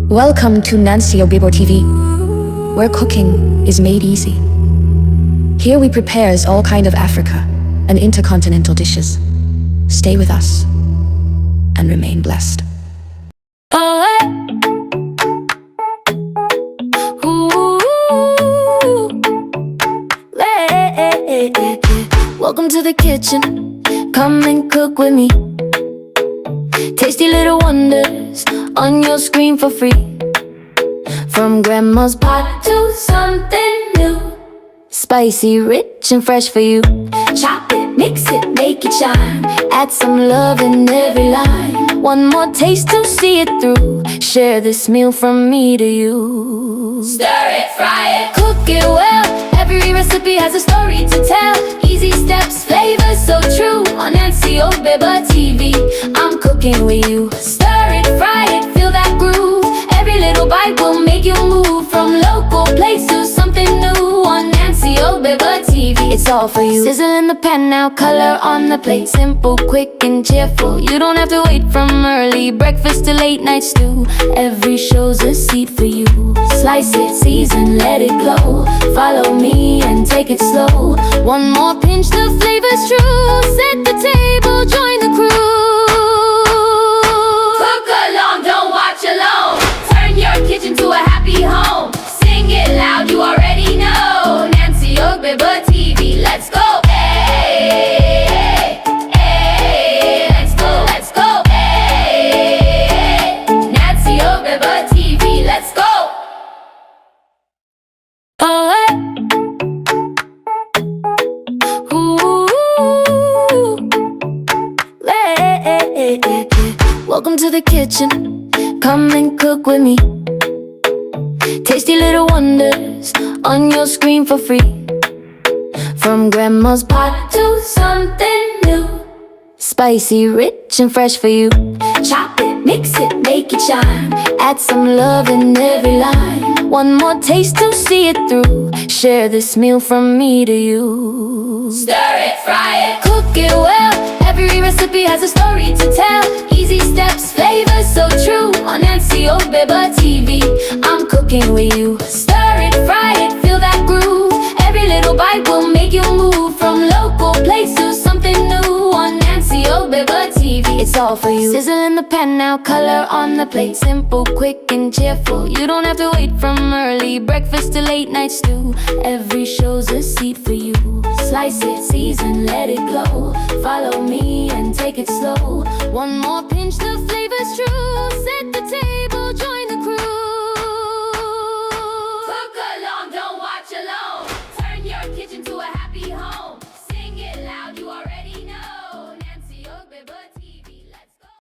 Welcome to Nancy Ogbebor TV, where cooking is made easy. Here we prepares all kind of Africa and intercontinental dishes. Stay with us and remain blessed. Welcome to the kitchen, come and cook with me. Tasty little wonders on your screen for free. From grandma's pot to something new, spicy, rich and fresh for you. Chop it, mix it, make it shine. Add some love in every line. One more taste to see it through. Share this meal from me to you. Stir it, fry it, cook it well. Every recipe has a story to tell. Easy steps, flavors so true. On Nancy Ogbebor TV, I'm cooking with you. Stir it, fry it, feel that groove. Every little bite will make you move. From local place to something new. On Nancy Ogbebor TV, it's all for you. Sizzle in the pan now, color on the plate. Simple, quick and cheerful. You don't have to wait from early breakfast to late night stew. Every show's a seed for you. Slice it, season, let it glow. Follow me and take it slow. One more pinch, the flavor's true. Set the table, join the crew. Cook along, don't watch alone. Turn your kitchen to a happy home. Sing it loud, you already know. Nancy Ogbebor TV, let's go. Hey, hey, let's go, let's go. Hey, Nancy Ogbebor TV, let's go. Welcome to the kitchen, come and cook with me. Tasty little wonders on your screen for free. From grandma's pot to something new, spicy, rich and fresh for you. Chop it, mix it, make it shine. Add some love in every line. One more taste to see it through. Share this meal from me to you. Stir it, fry it, cook it well. Every recipe has a story to tell. Easy steps, flavors so true. On Nancy Ogbebor TV, I'm cooking with you. Stir it, fry it, feel that groove. Every little bite will make you move. From local place to something new. On Nancy Ogbebor TV, it's all for you. Sizzle in the pan now, color on the plate. Simple, quick and cheerful. You don't have to wait from early breakfast to late night stew. Every show's a seed for you. Slice it, season, let it glow. Follow me and take it slow. One more pinch, the flavor's true. Set the table.